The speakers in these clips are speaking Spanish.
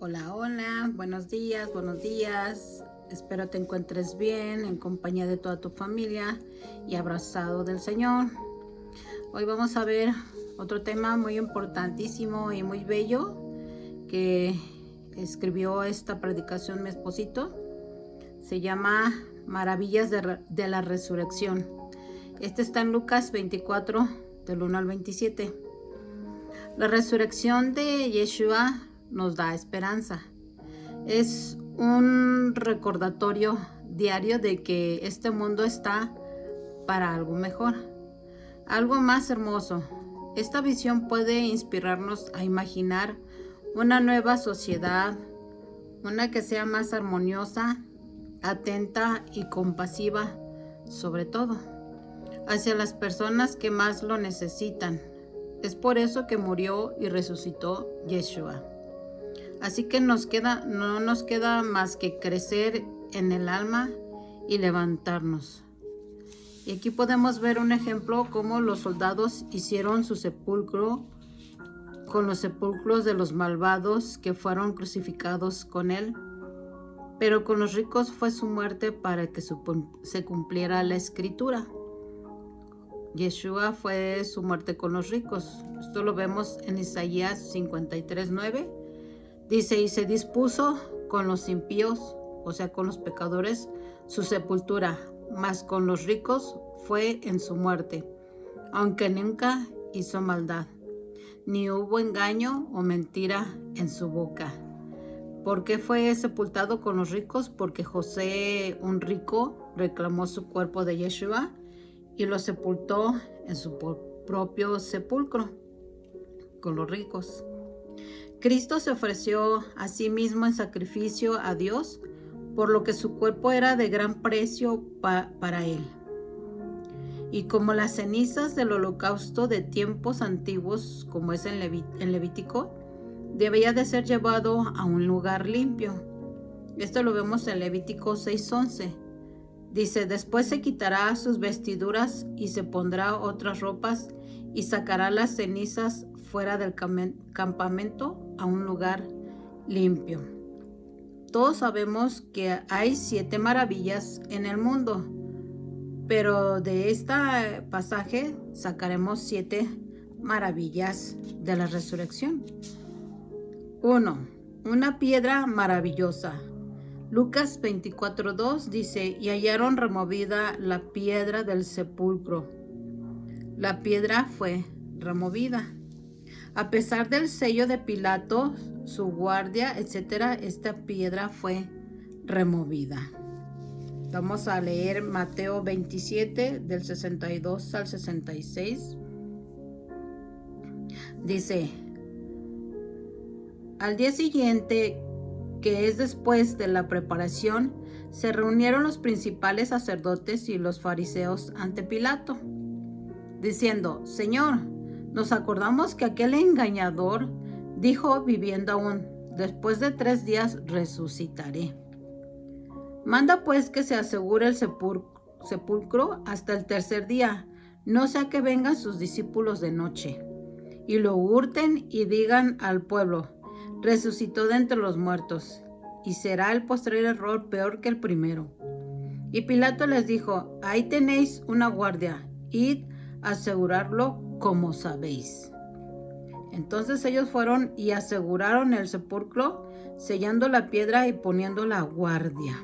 Hola, hola, buenos días, buenos días. Espero te encuentres bien en compañía de toda tu familia y abrazado del Señor. Hoy vamos a ver otro tema muy importantísimo y muy bello que escribió esta predicación mi esposito. Se llama Maravillas de la Resurrección. Este está en Lucas 24, del 1 al 27. La resurrección de Yeshua nos da esperanza. Es un recordatorio diario de que este mundo está para algo mejor, algo más hermoso. Esta visión puede inspirarnos a imaginar una nueva sociedad, una que sea más armoniosa, atenta y compasiva, sobre todo, hacia las personas que más lo necesitan. Es por eso que murió y resucitó Yeshua. Así que no nos queda más que crecer en el alma y levantarnos. Y aquí podemos ver un ejemplo cómo los soldados hicieron su sepulcro con los sepulcros de los malvados que fueron crucificados con él. Pero con los ricos fue su muerte para que se cumpliera la escritura. Yeshua fue su muerte con los ricos. Esto lo vemos en Isaías 53:9. Dice, y se dispuso con los impíos, o sea, con los pecadores, su sepultura, mas con los ricos fue en su muerte, aunque nunca hizo maldad, ni hubo engaño o mentira en su boca. ¿Por qué fue sepultado con los ricos? Porque José, un rico, reclamó su cuerpo de Yeshua y lo sepultó en su propio sepulcro con los ricos. Cristo se ofreció a sí mismo en sacrificio a Dios, por lo que su cuerpo era de gran precio para él. Y como las cenizas del holocausto de tiempos antiguos, como es en Levítico, debía de ser llevado a un lugar limpio. Esto lo vemos en Levítico 6:11. Dice, después se quitará sus vestiduras y se pondrá otras ropas y sacará las cenizas fuera del campamento a un lugar limpio. Todos sabemos que hay 7 maravillas en el mundo, pero de este pasaje sacaremos 7 maravillas de la resurrección. 1. Una piedra maravillosa. Lucas 24:2 dice, y hallaron removida la piedra del sepulcro. La piedra fue removida. A pesar del sello de Pilato, su guardia, etc., esta piedra fue removida. Vamos a leer Mateo 27, del 62 al 66. Dice, al día siguiente, que es después de la preparación, se reunieron los principales sacerdotes y los fariseos ante Pilato, diciendo, Señor, nos acordamos que aquel engañador dijo viviendo aún, después de 3 días resucitaré. Manda pues que se asegure el sepulcro hasta el 3er día, no sea que vengan sus discípulos de noche, y lo hurten y digan al pueblo, resucitó de entre los muertos, y será el postrer error peor que el primero. Y Pilato les dijo, ahí tenéis una guardia, id a asegurarlo como sabéis. Entonces ellos fueron y aseguraron el sepulcro, sellando la piedra y poniendo la guardia.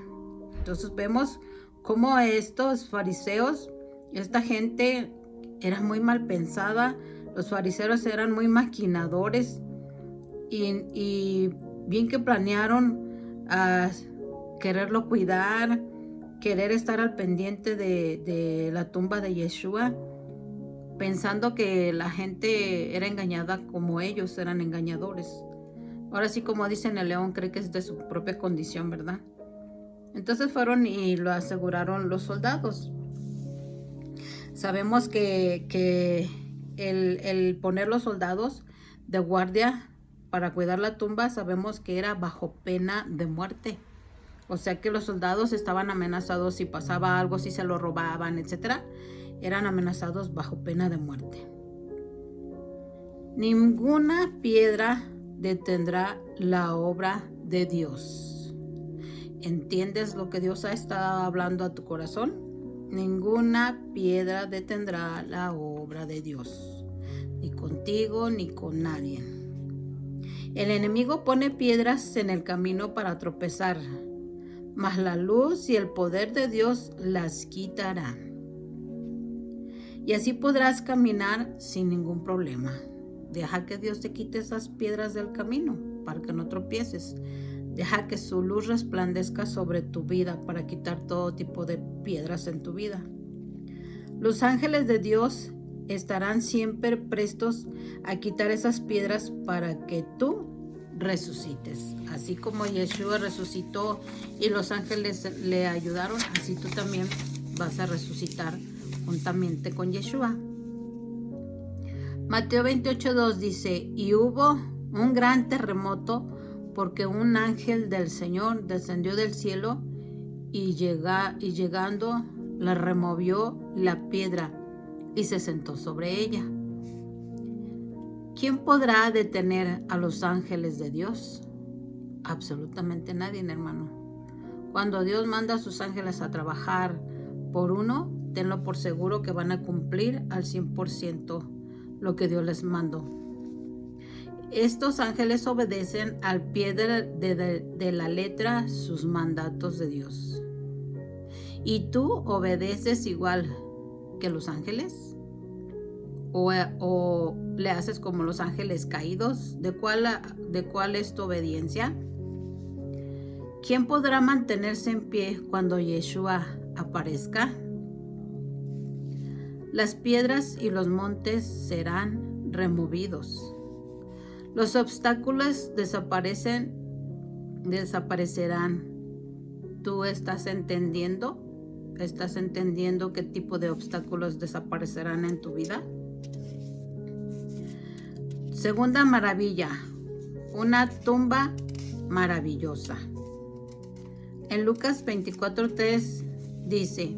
Entonces vemos cómo estos fariseos, esta gente era muy mal pensada, los fariseos eran muy maquinadores y bien que planearon a quererlo cuidar, querer estar al pendiente de la tumba de Yeshua, pensando que la gente era engañada como ellos eran engañadores. Ahora sí, como dicen, el león cree que es de su propia condición, ¿verdad? Entonces fueron y lo aseguraron los soldados. Sabemos que el poner los soldados de guardia para cuidar la tumba, sabemos que era bajo pena de muerte. O sea que los soldados estaban amenazados si pasaba algo, si se lo robaban, etc. Eran amenazados bajo pena de muerte. Ninguna piedra detendrá la obra de Dios. ¿Entiendes lo que Dios ha estado hablando a tu corazón? Ninguna piedra detendrá la obra de Dios, ni contigo ni con nadie. El enemigo pone piedras en el camino para tropezar, mas la luz y el poder de Dios las quitará. Y así podrás caminar sin ningún problema. Deja que Dios te quite esas piedras del camino para que no tropieces. Deja que su luz resplandezca sobre tu vida para quitar todo tipo de piedras en tu vida. Los ángeles de Dios estarán siempre prestos a quitar esas piedras para que tú resucites. Así como Yeshua resucitó y los ángeles le ayudaron, así tú también vas a resucitar juntamente con Yeshua. Mateo 28:2 dice: y hubo un gran terremoto porque un ángel del Señor descendió del cielo y llegando la removió la piedra y se sentó sobre ella. ¿Quién podrá detener a los ángeles de Dios? Absolutamente nadie, hermano. Cuando Dios manda a sus ángeles a trabajar por uno, tenlo por seguro que van a cumplir al 100% lo que Dios les mandó. Estos ángeles obedecen al pie de la letra sus mandatos de Dios. ¿Y tú obedeces igual que los ángeles? ¿O le haces como los ángeles caídos? ¿De cuál es tu obediencia? ¿Quién podrá mantenerse en pie cuando Yeshua aparezca? Las piedras y los montes serán removidos. Los obstáculos desaparecerán. ¿Tú estás entendiendo? ¿Estás entendiendo qué tipo de obstáculos desaparecerán en tu vida? Segunda maravilla, una tumba maravillosa. En Lucas 24:3 dice: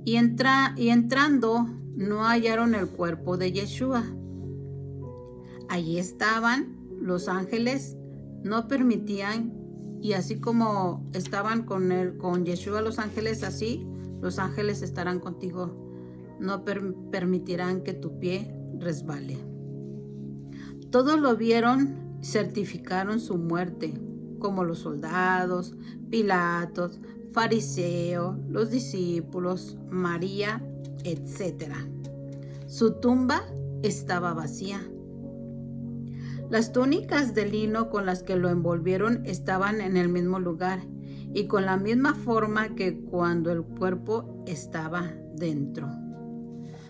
y entrando no hallaron el cuerpo de Yeshua. Allí estaban los ángeles, no permitían, y así como estaban con Yeshua los ángeles, así los ángeles estarán contigo. No permitirán que tu pie resbale. Todos lo vieron, certificaron su muerte, como los soldados, Pilatos, Fariseo, los discípulos, María, etc. Su tumba estaba vacía. Las túnicas de lino con las que lo envolvieron estaban en el mismo lugar y con la misma forma que cuando el cuerpo estaba dentro.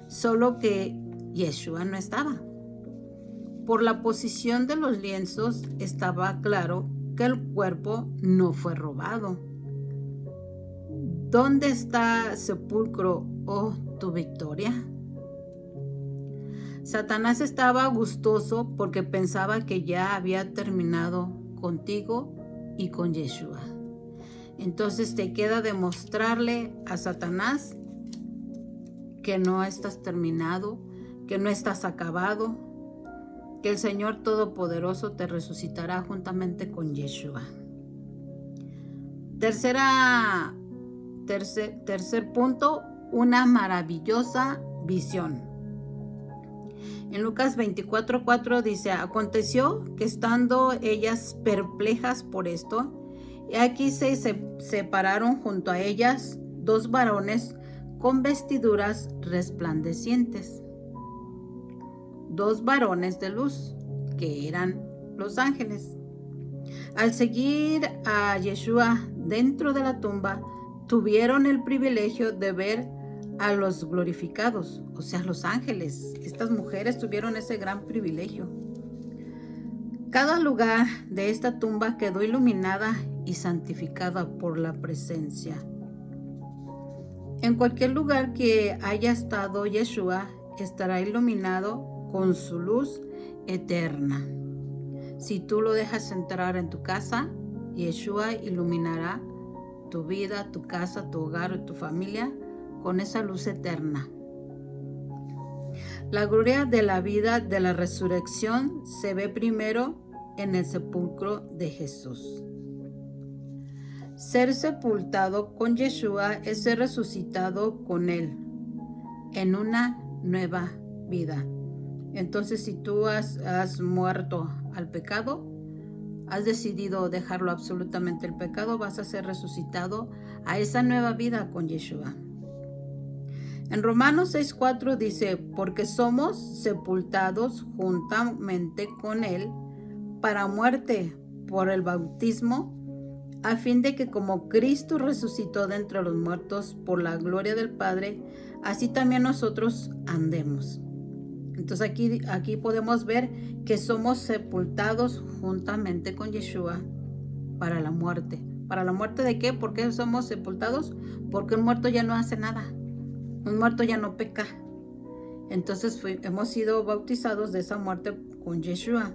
Solo que Yeshua no estaba. Por la posición de los lienzos estaba claro que el cuerpo no fue robado. ¿Dónde está sepulcro, oh tu victoria? Satanás estaba gustoso porque pensaba que ya había terminado contigo y con Yeshua. Entonces te queda demostrarle a Satanás que no estás terminado, que no estás acabado, que el Señor Todopoderoso te resucitará juntamente con Yeshua. Tercer punto, una maravillosa visión. En Lucas 24:4 dice: aconteció que estando ellas perplejas por esto, y aquí se separaron junto a ellas dos varones con vestiduras resplandecientes, dos varones de luz, que eran los ángeles. Al seguir a Yeshua dentro de la tumba, tuvieron el privilegio de ver a los glorificados, o sea, los ángeles. Estas mujeres tuvieron ese gran privilegio. Cada lugar de esta tumba quedó iluminada y santificada por la presencia. En cualquier lugar que haya estado Yeshua, estará iluminado con su luz eterna. Si tú lo dejas entrar en tu casa, Yeshua iluminará tu vida, tu casa, tu hogar y tu familia con esa luz eterna. La gloria de la vida de la resurrección se ve primero en el sepulcro de Jesús. Ser sepultado con Yeshua es ser resucitado con Él en una nueva vida. Entonces, si tú has muerto al pecado, has decidido dejarlo absolutamente el pecado, vas a ser resucitado a esa nueva vida con Yeshua. En Romanos 6:4 dice, porque somos sepultados juntamente con Él para muerte por el bautismo, a fin de que como Cristo resucitó de entre los muertos por la gloria del Padre, así también nosotros andemos. Entonces aquí podemos ver que somos sepultados juntamente con Yeshua para la muerte. ¿Para la muerte de qué? ¿Por qué somos sepultados? Porque un muerto ya no hace nada. Un muerto ya no peca. Entonces hemos sido bautizados de esa muerte con Yeshua.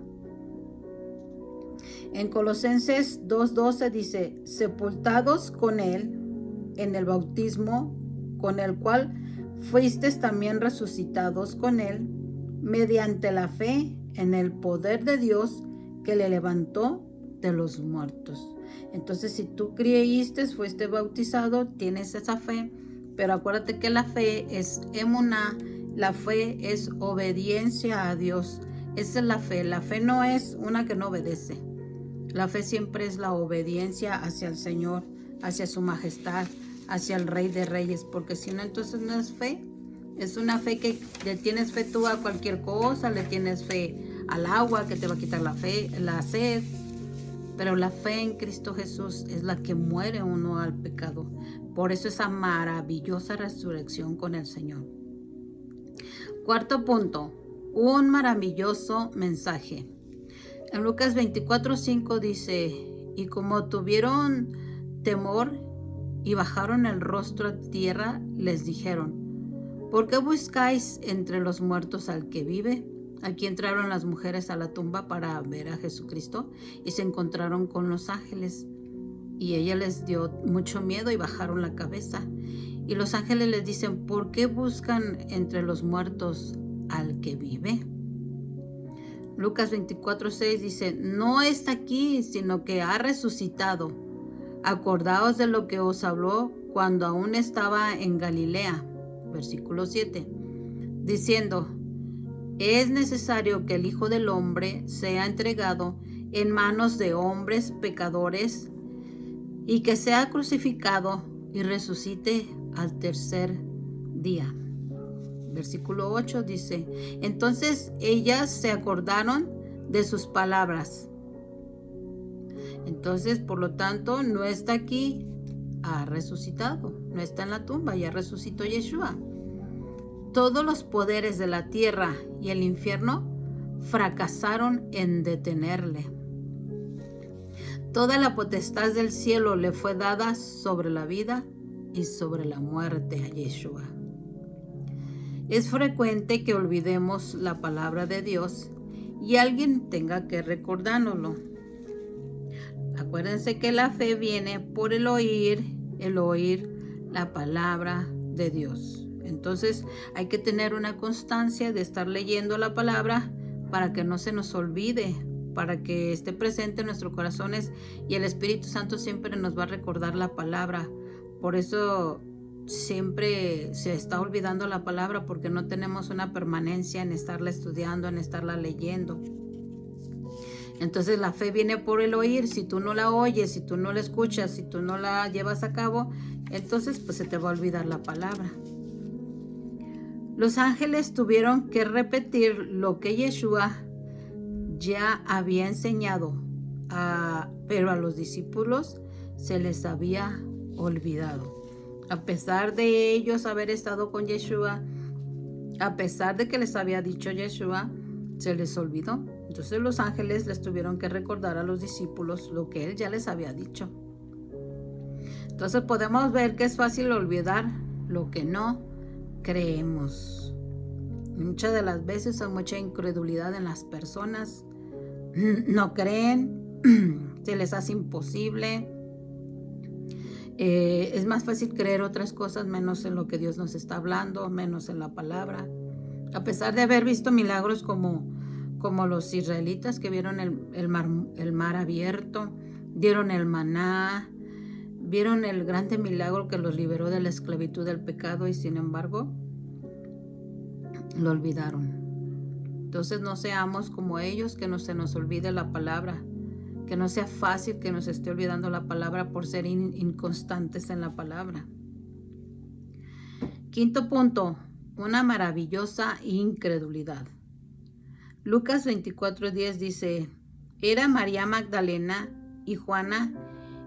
En Colosenses 2:12 dice, sepultados con Él en el bautismo, con el cual fuisteis también resucitados con Él, mediante la fe en el poder de Dios que le levantó de los muertos. Entonces, si tú creíste, fuiste bautizado, tienes esa fe, pero acuérdate que la fe es emuná, la fe es obediencia a Dios. Esa es la fe. La fe no es una que no obedece. La fe siempre es la obediencia hacia el Señor, hacia su majestad, hacia el Rey de Reyes, porque si no, entonces no es fe. Es una fe que le tienes fe tú a cualquier cosa, le tienes fe al agua que te va a quitar la sed, pero la fe en Cristo Jesús es la que muere uno al pecado. Por eso esa maravillosa resurrección con el Señor. Cuarto punto, un maravilloso mensaje. En Lucas 24:5 dice, y como tuvieron temor y bajaron el rostro a tierra, les dijeron, ¿por qué buscáis entre los muertos al que vive? Aquí entraron las mujeres a la tumba para ver a Jesucristo y se encontraron con los ángeles. Y ella les dio mucho miedo y bajaron la cabeza. Y los ángeles les dicen, ¿por qué buscan entre los muertos al que vive? Lucas 24:6 dice, no está aquí, sino que ha resucitado. Acordaos de lo que os habló cuando aún estaba en Galilea. Versículo 7, diciendo, es necesario que el Hijo del Hombre sea entregado en manos de hombres pecadores y que sea crucificado y resucite al tercer día. Versículo 8 dice, entonces ellas se acordaron de sus palabras. Entonces, por lo tanto, no está aquí, ha resucitado, no está en la tumba, ya resucitó Yeshua. Todos los poderes de la tierra y el infierno fracasaron en detenerle. Toda la potestad del cielo le fue dada sobre la vida y sobre la muerte a Yeshua. Es frecuente que olvidemos la palabra de Dios y alguien tenga que recordárnoslo. Acuérdense que la fe viene por el oír la palabra de Dios. Entonces hay que tener una constancia de estar leyendo la palabra para que no se nos olvide, para que esté presente en nuestros corazones y el Espíritu Santo siempre nos va a recordar la palabra. Por eso siempre se está olvidando la palabra porque no tenemos una permanencia en estarla estudiando, en estarla leyendo. Entonces la fe viene por el oír. Si tú no la oyes, si tú no la escuchas, si tú no la llevas a cabo, entonces pues se te va a olvidar la palabra. Los ángeles tuvieron que repetir lo que Yeshua ya había enseñado, pero a los discípulos se les había olvidado. A pesar de ellos haber estado con Yeshua, a pesar de que les había dicho Yeshua, se les olvidó. Entonces los ángeles les tuvieron que recordar a los discípulos lo que él ya les había dicho. Entonces podemos ver que es fácil olvidar lo que no creemos. Muchas de las veces hay mucha incredulidad en las personas. No creen, se les hace imposible. Es más fácil creer otras cosas menos en lo que Dios nos está hablando, menos en la palabra. A pesar de haber visto milagros como como los israelitas que vieron el mar abierto, vieron el maná, vieron el grande milagro que los liberó de la esclavitud del pecado y sin embargo lo olvidaron. Entonces no seamos como ellos, que no se nos olvide la palabra, que no sea fácil que nos esté olvidando la palabra por ser inconstantes en la palabra. Quinto punto, una maravillosa incredulidad. Lucas 24:10 dice, era María Magdalena y Juana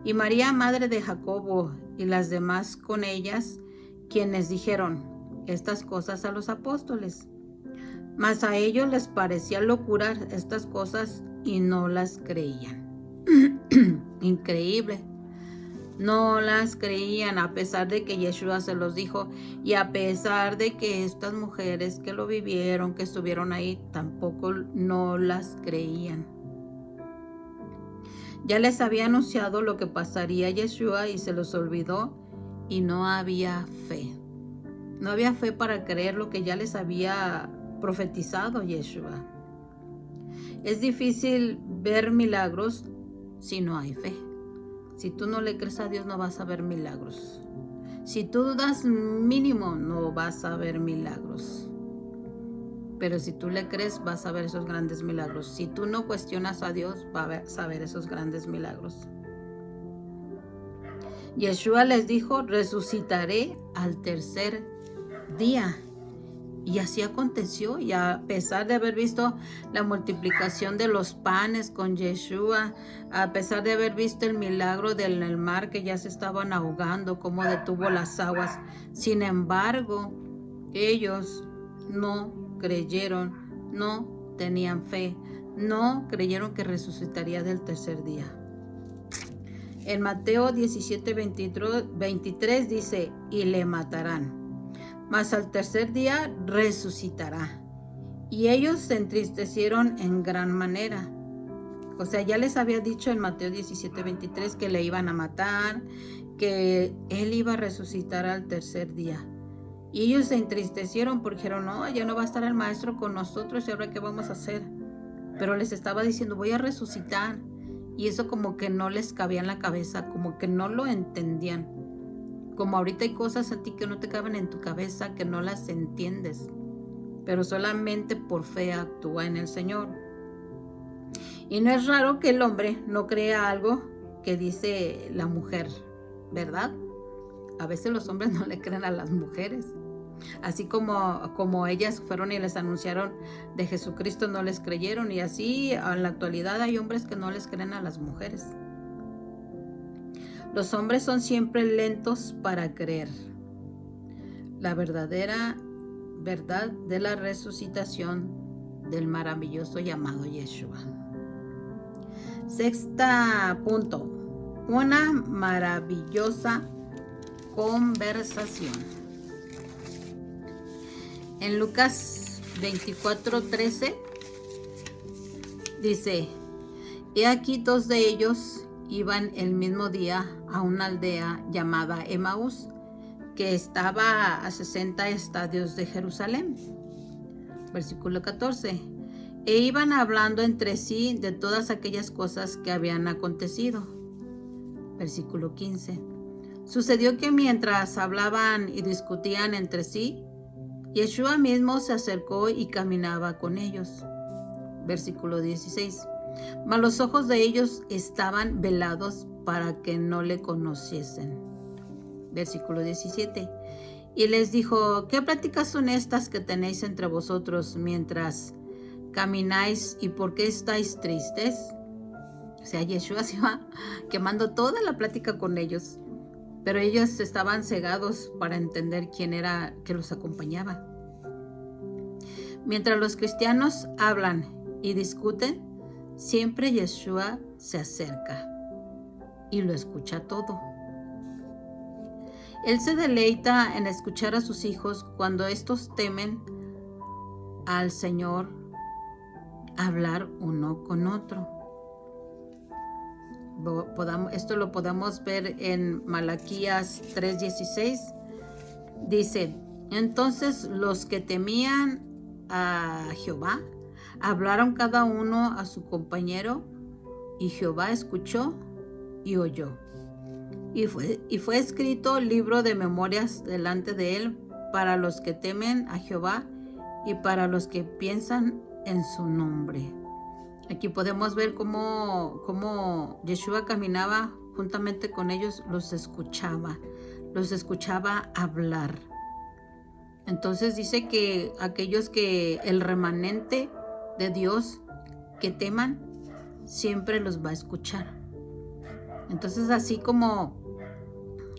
y María madre de Jacobo y las demás con ellas, quienes dijeron estas cosas a los apóstoles. Mas a ellos les parecía locura estas cosas y no las creían. Increíble. No las creían a pesar de que Yeshua se los dijo y a pesar de que estas mujeres que lo vivieron, que estuvieron ahí, tampoco no las creían. Ya les había anunciado lo que pasaría a Yeshua y se los olvidó y no había fe. No había fe para creer lo que ya les había profetizado Yeshua. Es difícil ver milagros si no hay fe. Si tú no le crees a Dios, no vas a ver milagros. Si tú dudas mínimo, no vas a ver milagros. Pero si tú le crees, vas a ver esos grandes milagros. Si tú no cuestionas a Dios, vas a ver esos grandes milagros. Yeshua les dijo, resucitaré al tercer día. Y así aconteció, y a pesar de haber visto la multiplicación de los panes con Yeshua, a pesar de haber visto el milagro del mar que ya se estaban ahogando, cómo detuvo las aguas, sin embargo, ellos no creyeron, no tenían fe, no creyeron que resucitaría del tercer día. En Mateo 17:23 dice, y le matarán. Mas al tercer día resucitará. Y ellos se entristecieron en gran manera. O sea, ya les había dicho en Mateo 17:23 que le iban a matar, que él iba a resucitar al tercer día. Y ellos se entristecieron porque dijeron, no, ya no va a estar el maestro con nosotros y ahora qué vamos a hacer. Pero les estaba diciendo, voy a resucitar. Y eso como que no les cabía en la cabeza, como que no lo entendían. Como ahorita hay cosas a ti que no te caben en tu cabeza, que no las entiendes, pero solamente por fe actúa en el Señor. Y no es raro que el hombre no crea algo que dice la mujer, ¿verdad? A veces los hombres no le creen a las mujeres. Así como ellas fueron y les anunciaron de Jesucristo, no les creyeron. Y así en la actualidad hay hombres que no les creen a las mujeres. Los hombres son siempre lentos para creer la verdadera verdad de la resucitación del maravilloso llamado Yeshua. Sexta punto, una maravillosa conversación. En Lucas 24:13 dice, he aquí dos de ellos iban el mismo día a una aldea llamada Emaús, que estaba a 60 estadios de Jerusalén. Versículo 14. E iban hablando entre sí de todas aquellas cosas que habían acontecido. Versículo 15. Sucedió que mientras hablaban y discutían entre sí, Yeshua mismo se acercó y caminaba con ellos. Versículo 16. Mas los ojos de ellos estaban velados para que no le conociesen. Versículo 17. Y les dijo, ¿qué pláticas son estas que tenéis entre vosotros mientras camináis y por qué estáis tristes? O sea, Yeshua se iba quemando toda la plática con ellos, pero ellos estaban cegados para entender quién era que los acompañaba. Mientras los cristianos hablan y discuten, siempre Yeshua se acerca y lo escucha todo. Él se deleita en escuchar a sus hijos cuando estos temen al Señor hablar uno con otro. Esto lo podemos ver en Malaquías 3:16. Dice, entonces los que temían a Jehová Hablaron cada uno a su compañero, y Jehová escuchó y oyó. Y fue escrito libro de memorias delante de él para los que temen a Jehová y para los que piensan en su nombre. Aquí podemos ver cómo Yeshua caminaba juntamente con ellos, los escuchaba hablar. Entonces dice que aquellos que el remanente de Dios que teman, siempre los va a escuchar. Entonces, así como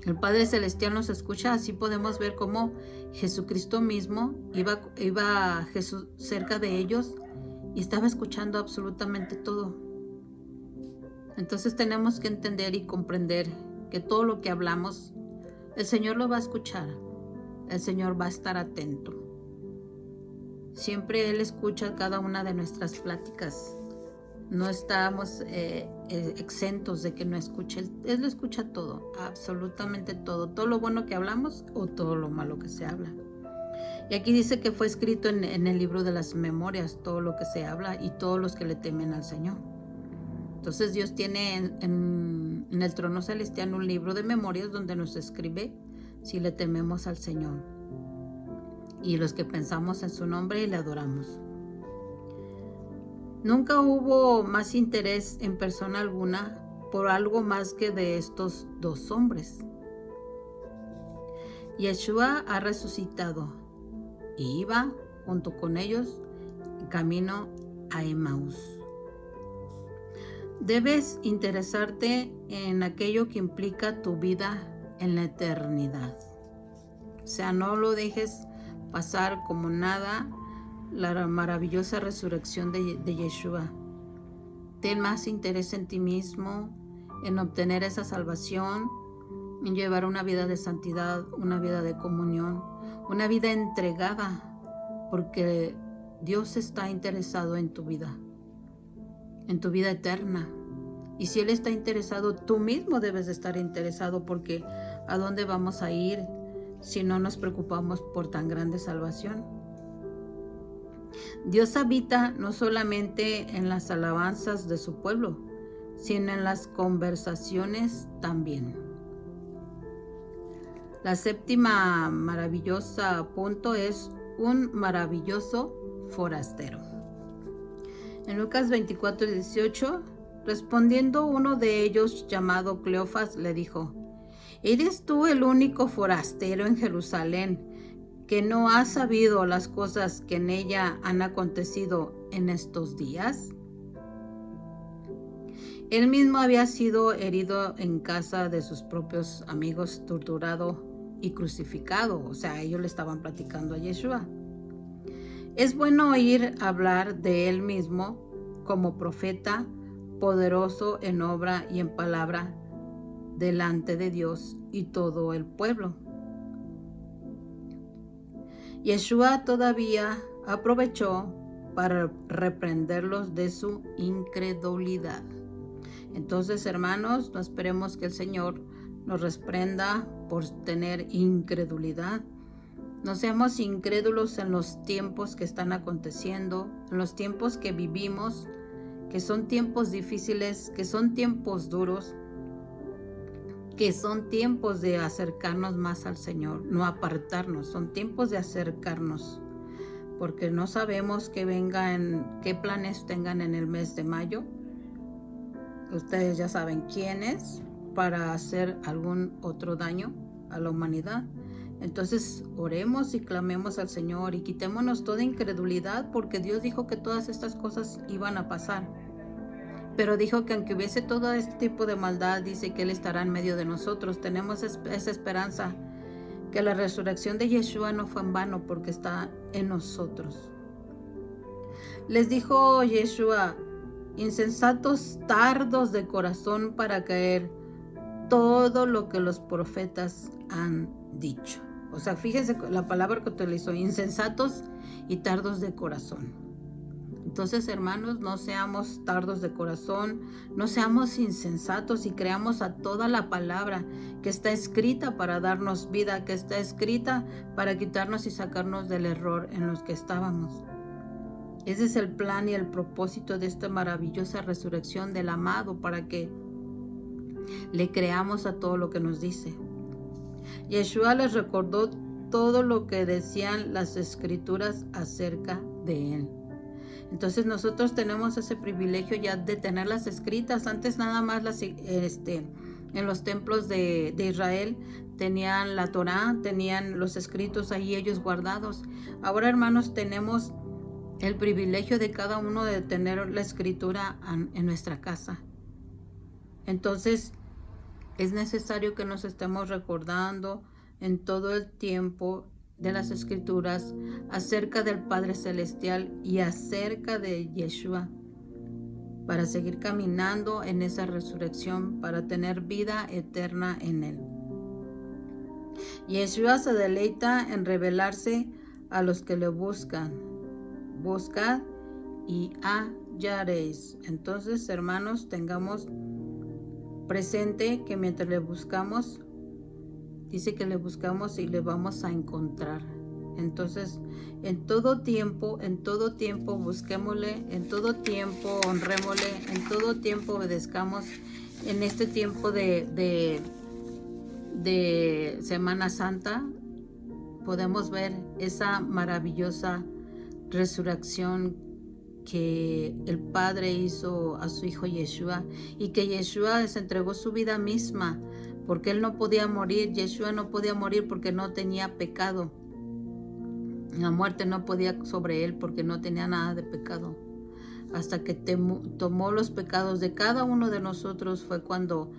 el Padre Celestial nos escucha, así podemos ver cómo Jesucristo mismo iba Jesús cerca de ellos y estaba escuchando absolutamente todo. Entonces tenemos que entender y comprender que todo lo que hablamos, el Señor lo va a escuchar. El Señor va a estar atento. Siempre Él escucha cada una de nuestras pláticas. No estamos exentos de que no escuche. Él lo escucha todo, absolutamente todo. Todo lo bueno que hablamos o todo lo malo que se habla. Y aquí dice que fue escrito en el libro de las memorias todo lo que se habla y todos los que le temen al Señor. Entonces Dios tiene en el trono celestial un libro de memorias donde nos escribe si le tememos al Señor y los que pensamos en su nombre y le adoramos. Nunca hubo más interés en persona alguna por algo más que de estos dos hombres. Yeshua ha resucitado y iba junto con ellos en camino a Emaús. Debes interesarte en aquello que implica tu vida en la eternidad. O sea, no lo dejes pasar como nada la maravillosa resurrección de Yeshua. Ten más interés en ti mismo, en obtener esa salvación, en llevar una vida de santidad, una vida de comunión, una vida entregada, porque Dios está interesado en tu vida eterna. Y si Él está interesado, tú mismo debes de estar interesado, porque ¿a dónde vamos a ir si no nos preocupamos por tan grande salvación? Dios habita no solamente en las alabanzas de su pueblo, sino en las conversaciones también. La séptima maravillosa punto es un maravilloso forastero. En Lucas 24:18, respondiendo uno de ellos llamado Cleofas, le dijo: ¿Eres tú el único forastero en Jerusalén que no ha sabido las cosas que en ella han acontecido en estos días? Él mismo había sido herido en casa de sus propios amigos, torturado y crucificado. O sea, ellos le estaban platicando a Yeshua. Es bueno oír hablar de él mismo como profeta, poderoso en obra y en palabra delante de Dios y todo el pueblo. Yeshua todavía aprovechó para reprenderlos de su incredulidad. Entonces, hermanos, no esperemos que el Señor nos reprenda por tener incredulidad. No seamos incrédulos en los tiempos que están aconteciendo, en los tiempos que vivimos, que son tiempos difíciles, que son tiempos duros, que son tiempos de acercarnos más al Señor, no apartarnos, son tiempos de acercarnos, porque no sabemos qué planes tengan en el mes de mayo. Ustedes ya saben quiénes, para hacer algún otro daño a la humanidad. Entonces oremos y clamemos al Señor y quitémonos toda incredulidad, porque Dios dijo que todas estas cosas iban a pasar. Pero dijo que aunque hubiese todo este tipo de maldad, dice que Él estará en medio de nosotros. Tenemos esa esperanza, que la resurrección de Yeshua no fue en vano, porque está en nosotros. Les dijo Yeshua: insensatos, tardos de corazón para creer todo lo que los profetas han dicho. O sea, fíjense la palabra que utilizó: insensatos y tardos de corazón. Entonces, hermanos, no seamos tardos de corazón, no seamos insensatos y creamos a toda la palabra que está escrita para darnos vida, que está escrita para quitarnos y sacarnos del error en los que estábamos. Ese es el plan y el propósito de esta maravillosa resurrección del amado, para que le creamos a todo lo que nos dice. Yeshua les recordó todo lo que decían las escrituras acerca de él. Entonces nosotros tenemos ese privilegio ya de tenerlas escritas. Antes nada más en los templos de Israel tenían la Torá, tenían los escritos ahí ellos guardados. Ahora, hermanos, tenemos el privilegio de cada uno de tener la escritura en nuestra casa. Entonces es necesario que nos estemos recordando en todo el tiempo de las escrituras acerca del Padre Celestial y acerca de Yeshua, para seguir caminando en esa resurrección, para tener vida eterna en él. Yeshua se deleita en revelarse a los que le buscan. Buscad y hallaréis. Entonces, hermanos, tengamos presente que mientras le buscamos, dice que le buscamos y le vamos a encontrar. Entonces, en todo tiempo busquémosle, en todo tiempo honrémosle, en todo tiempo obedezcamos. En este tiempo de Semana Santa podemos ver esa maravillosa resurrección que el Padre hizo a su Hijo Yeshua, y que Yeshua les entregó su vida misma, porque él no podía morir. Yeshua no podía morir porque no tenía pecado. La muerte no podía sobre él porque no tenía nada de pecado. Hasta que tomó los pecados de cada uno de nosotros fue cuando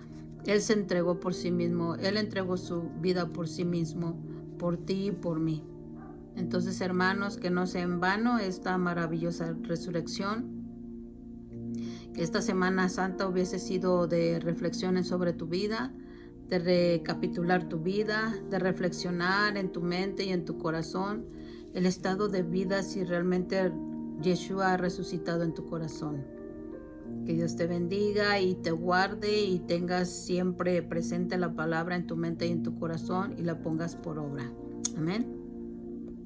él se entregó por sí mismo. Él entregó su vida por sí mismo, por ti y por mí. Entonces, hermanos, que no sea en vano esta maravillosa resurrección. Que esta Semana Santa hubiese sido de reflexiones sobre tu vida, de recapitular tu vida, de reflexionar en tu mente y en tu corazón el estado de vida, si realmente Yeshua ha resucitado en tu corazón. Que Dios te bendiga y te guarde, y tengas siempre presente la palabra en tu mente y en tu corazón, y la pongas por obra. Amén.